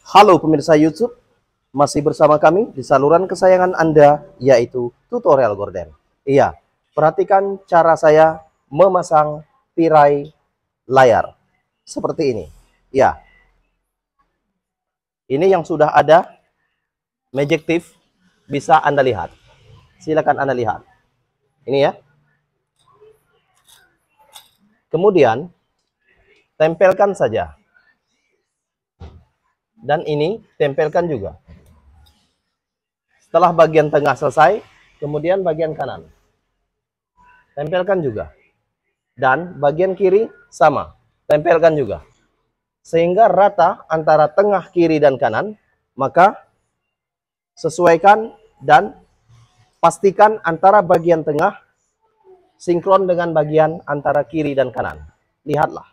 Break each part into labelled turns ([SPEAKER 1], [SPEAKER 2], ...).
[SPEAKER 1] Halo pemirsa YouTube, masih bersama kami di saluran kesayangan Anda, yaitu tutorial gorden. Iya, perhatikan cara saya memasang tirai layar. Seperti ini. Ya, ini yang sudah ada, Magictive, bisa Anda lihat. Silakan Anda lihat. Ini ya. Kemudian, tempelkan saja. Dan ini tempelkan juga. Setelah bagian tengah selesai, kemudian bagian kanan. Tempelkan juga. Dan bagian kiri sama. Tempelkan juga. Sehingga rata antara tengah, kiri, dan kanan. Maka sesuaikan dan pastikan antara bagian tengah sinkron dengan bagian antara kiri dan kanan. Lihatlah.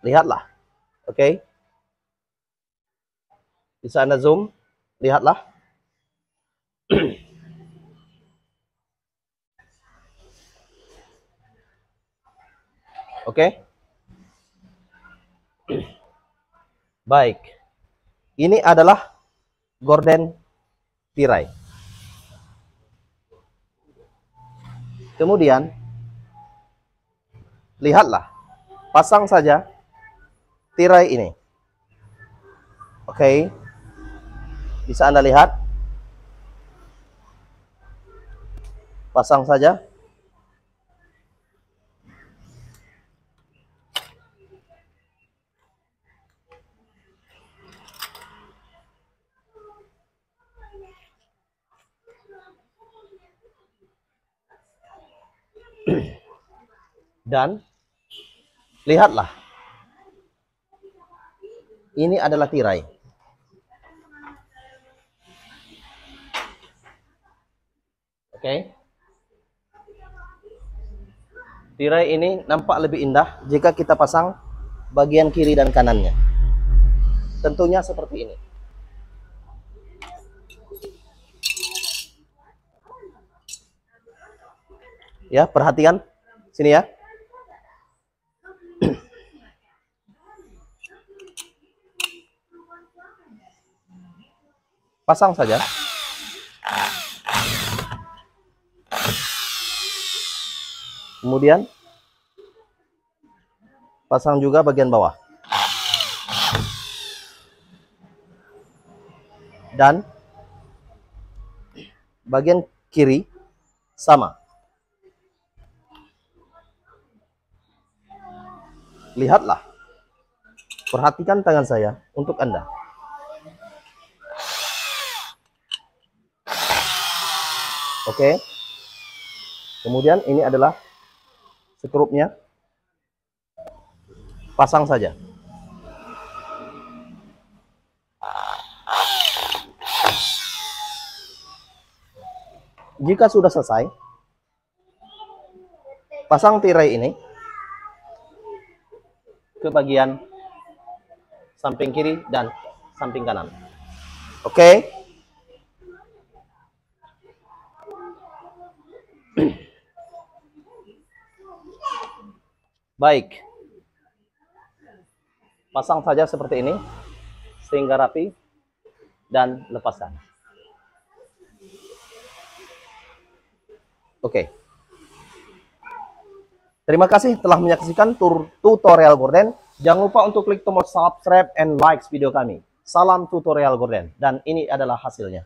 [SPEAKER 1] Lihatlah. Oke. Bisa Anda zoom. Lihatlah. Oke. Baik. Ini adalah gorden tirai. Kemudian, lihatlah. Pasang saja tirai ini. Oke. Bisa Anda lihat. Pasang saja. Dan lihatlah. Ini adalah tirai. Oke. Tirai ini nampak lebih indah jika kita pasang bagian kiri dan kanannya. Tentunya seperti ini. Ya, perhatian. Sini ya. Pasang saja. Kemudian pasang juga bagian bawah. Dan bagian kiri sama. Lihatlah. Perhatikan tangan saya untuk Anda. Oke. Kemudian ini adalah skrupnya. Pasang saja. Jika sudah selesai, pasang tirai ini ke bagian samping kiri dan samping kanan. Oke. Baik. Pasang saja seperti ini sehingga rapi dan lepaskan. Oke. Terima kasih telah menyaksikan tutorial gorden. Jangan lupa untuk klik tombol subscribe and like video kami. Salam tutorial gorden. Dan ini adalah hasilnya.